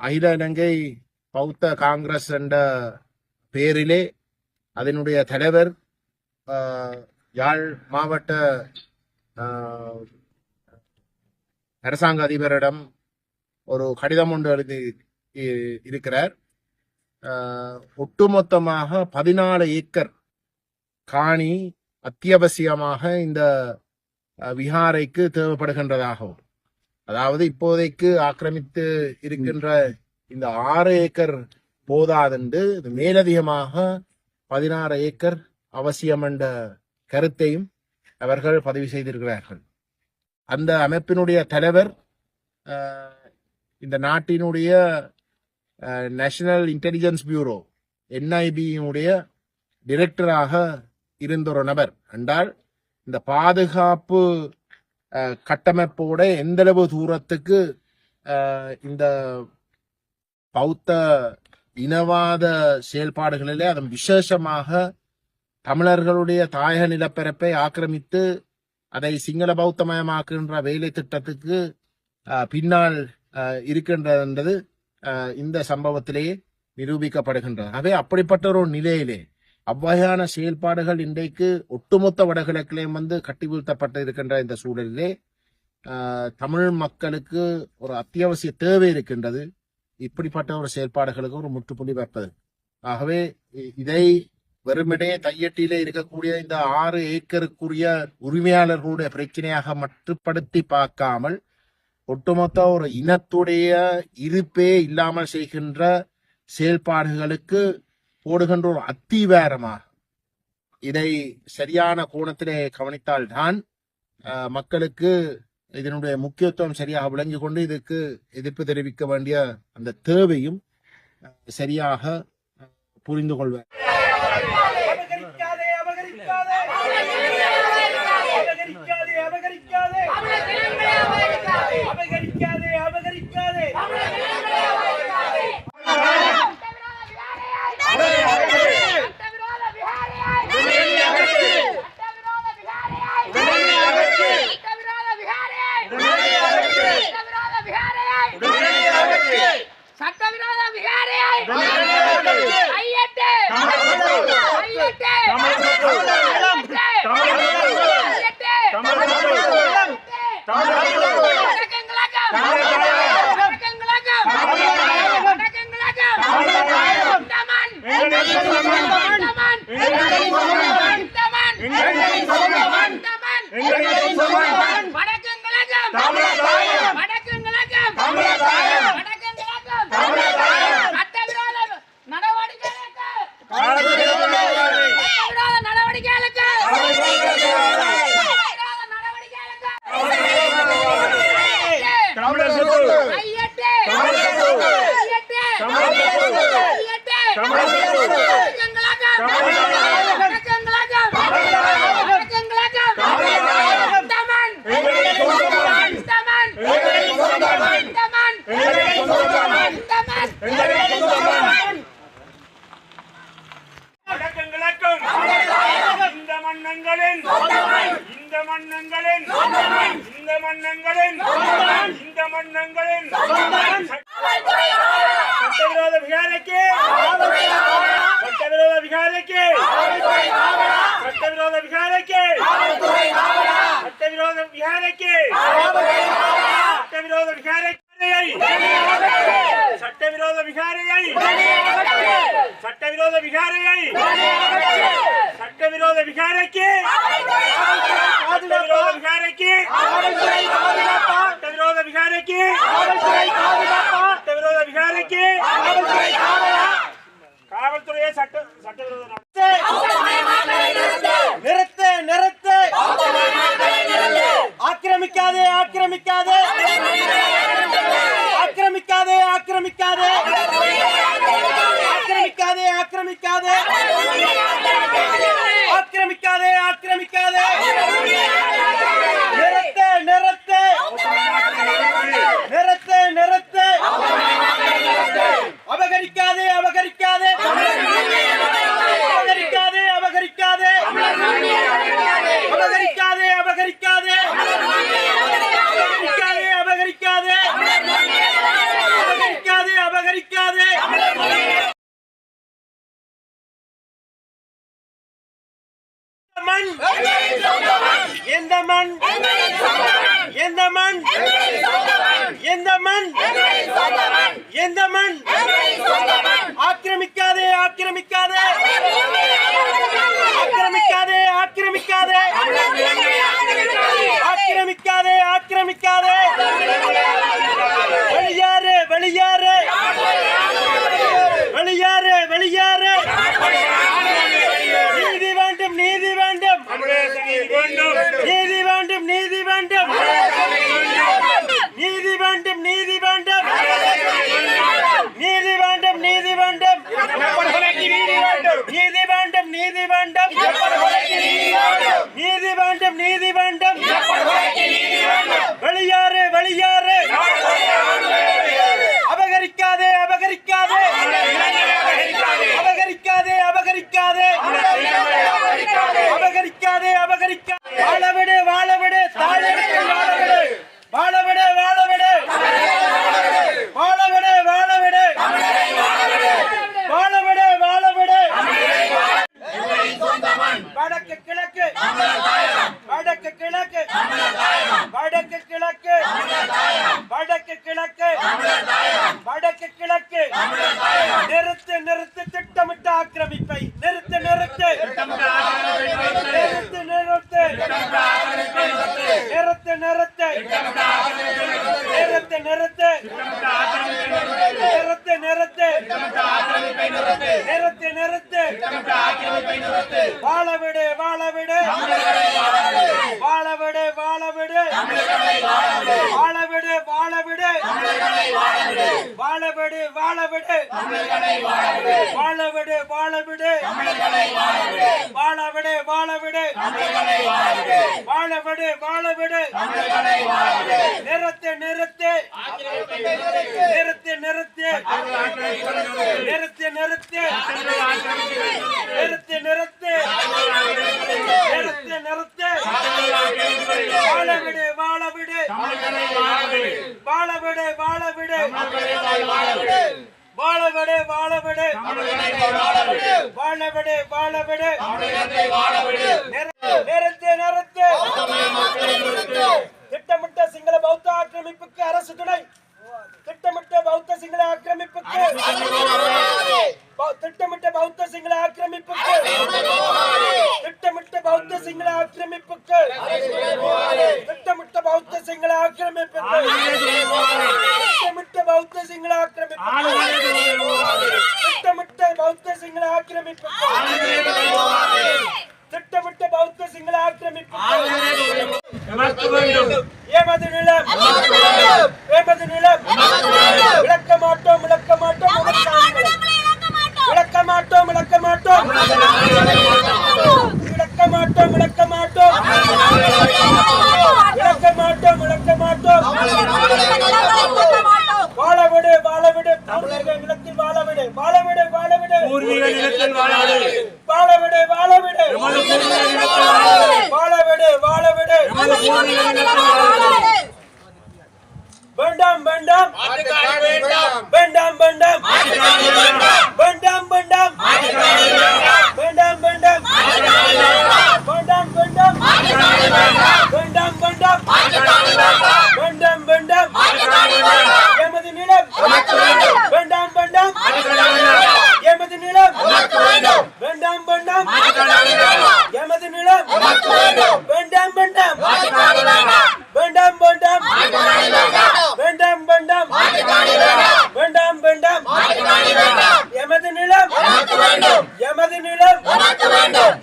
அகில இலங்கை பௌத்த காங்கிரஸ் என்ற பெயரிலே அதனுடைய தலைவர் யாழ் மாவட்ட அரசாங்க அதிபரிடம் ஒரு கடிதம் ஒன்று எழுதி இருக்கிறார். ஒட்டுமொத்தமாக 14 ஏக்கர் காணி அத்தியாவசியமாக இந்த விஹாரைக்கு தேவைப்படுகின்றதாகவும், அதாவது இப்போதைக்கு ஆக்கிரமித்து இருக்கின்ற இந்த 6 ஏக்கர் போதாதென்று மேலதிகமாக 16 ஏக்கர் அவசியம் என்ற கருத்தையும் அவர்கள் பதிவு செய்திருக்கிறார்கள். அந்த அமைப்பினுடைய தலைவர் இந்த நாட்டினுடைய நேஷனல் இன்டெலிஜென்ஸ் பியூரோ NIB-யினுடைய டிரெக்டராக இருந்த ஒரு நபர் என்றால், இந்த பாதுகாப்பு கட்டமைப்போட எந்தளவு தூரத்துக்கு இந்த பௌத்த இனவாத செயல்பாடுகளிலே அதன் விசேஷமாக தமிழர்களுடைய தாயக நிலப்பரப்பை ஆக்கிரமித்து அதை சிங்கள பௌத்தமயமாக்குகின்ற வேலை திட்டத்துக்கு பின்னால் இருக்கின்றது இந்த சம்பவத்திலேயே நிரூபிக்கப்படுகின்றது. ஆகவே அப்படிப்பட்ட ஒரு நிலையிலே அவ்வகையான செயல்பாடுகள் இன்றைக்கு ஒட்டுமொத்த வடகிழக்கிலேயும் கட்டி வீழ்த்தப்பட்டு இருக்கின்ற இந்த சூழலிலே தமிழ் மக்களுக்கு ஒரு அத்தியாவசிய தேவை இருக்கின்றது இப்படிப்பட்ட ஒரு செயல்பாடுகளுக்கு ஒரு முற்றுப்புள்ளி வைப்பது. ஆகவே இதை வெறுமனே தையட்டியிலே இருக்கக்கூடிய இந்த 6 ஏக்கருக்குரிய உரிமையாளர்களுடைய பிரச்சனையாக மட்டுப்படுத்தி பார்க்காமல் ஒட்டுமொத்த ஒரு இனத்துடைய இருப்பே இல்லாமல் செய்கின்ற செயல்பாடுகளுக்கு போடுகின்ற ஒரு அத்திவாரமாக இதை சரியான கோணத்திலே கவனித்தால்தான் மக்களுக்கு இதனுடைய முக்கியத்துவம் சரியாக விளங்கி கொண்டு இதுக்கு எதிர்ப்பு தெரிவிக்க வேண்டிய அந்த தேவையும் சரியாக புரிந்து கொள்வார். அபகரிக்காதே மண் எந்த மண் எந்த மண் எந்த மண் எந்த மண் ஆக்கிரமிக்காதே ஆக்கிரமிக்காதே ஆக்கிரமிக்காதே ஆக்கிரமிக்காதே ஆக்கிரமிக்காதே ஆக்கிரமிக்காதே வெளியேறு வெளியேறு வெளியேறு வெளியேறு நீதி வேண்டும் நீதி வேண்டும் நீதி வேண்டும் நீதி வேண்டும் நீதி வேண்டும் நீதி வேண்டும் நீதி வேண்டும் நீதி வேண்டும் நீதி வேண்டும் நீதி வேண்டும் நீதி வேண்டும் நீதி வேண்டும் வெளியேறு வெளியேறு அபகரிக்காதே அபகரிக்காதே அபகரிக்காதே அபகரிக்காதே அபகரிக்காதே அபகரிக்காதே வாழவிடு வாழவிடு தாயகத்தில் வாழவிடு வாழவிடு வாழவிடு வாழவிடு வாழவிடு வாழவிடு வாழவிடு வடக்கு கிழக்கு வடக்கு கிழக்கு வடக்கு கிழக்கு வடக்கு கிழக்கு வடக்கு கிழக்கு நிறுத்து நிறுத்து திட்டமிட்ட ஆக்கிரமிப்பை நிறுத்து நிறுத்து நிறுத்து நிறுத்து நிறுத்து நிறுத்து நிறுத்து நிறுத்து நிறுத்து நிறுத்து நிறுத்து நிறுத்து வாழவிடு வாழவிடு வாழவிடு வாழவிடு வாழவிடு வாழவிடு வாழவிடு வாழவிடு வாழவிடு வாழவிடு வாழவிடு வாழவிடு வாழவிடு வாழவிடு நிறுத்து நிறுத்து நிறுத்து நிறுத்து நிறுத்து நிறுத்து நிறுத்து நிறுத்து நிறுத்து நிறுத்து வாழவிடு வாழவிடு வாழவிடு வாழவிடு வாழவிடு வாழவிடு வாழவிடு வாழவிடு நிறுத்து நிறுத்து திட்டமிட்ட சிங்கள பௌத்த ஆக்கிரமிப்புக்கு அரசு துணை திட்டமிட்ட பௌத்த சிங்கள ஆக்கிரமிப்புக்கு திட்டமிட்ட பௌத்த சிங்கள ஆக்கிரமிப்புக்கு திட்டமிட்ட பௌத்த சிங்கள ஆக்கிரமிப்புக்கு திட்டமிட்ட பௌத்த சிங்கள ஆக்கிரமிப்புக்கு திட்டமிட்ட பௌத்த சிங்கள ஆக்கிரமிப்புக்கு திட்டமிட்ட பௌத்த சிங்கள ஆக்கிரமிப்புக்கு திட்டமிட்ட பௌத்த சிங்கள ஆக்கிரமிப்புக்கு எமது நிலம் எமது நிலம் விளக்க மாட்டோம் விளக்க மாட்டோம் விளக்க மாட்டோம் விளக்க மாட்டோம் விளக்க மாட்டோம் விளக்க மாட்டோம் விளக்க மாட்டோம் விளக்க மாட்டோம் வாழவிடு வாழவிடு பூர்வீக நிலத்தில் வாழவிடு வாழவிடு வாழவிடு பூர்வீக நிலத்தில் வாழவிடு வாழவிடு வாழவிடு வாழவிடு வாழவிடு வேண்டாம் வேண்டாம் வேண்டாம் வேண்டாம் வேண்டாம் வேண்டாம் வேண்டாம் வேண்டாம் வேண்டாம் வேண்டாம் வேண்டாம் வேண்டாம் வேண்டாம் எமது நிலம் வேண்டாம் வேண்டாம் எமது நிலம் வேண்டாம் வேண்டாம் எமது நிலம் வேண்டாம் வேண்டாம் வேண்டாம் வேண்டாம் வேண்டாம் வேண்டாம் வேண்டாம் வேண்டாம் எமது நிலம் எமது நிலம்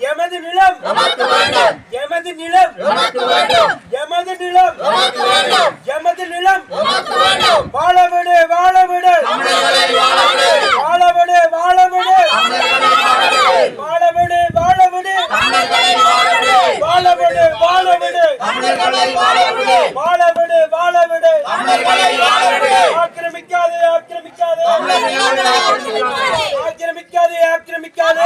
எமது நிலம் எமது நிலம் எமது நிலம் எமது நிலம் வாழவிடு வாழவிடு வாழவிடு வாழவிடு வாழவிடு வாழவிடு வாழவிடு வாழவிடு வாழவிடு வாழவிடு ஆக்கிரமிக்காதே ஆக்கிரமிக்காதே ஆக்கிரமிக்காதே ஆக்கிரமிக்காதே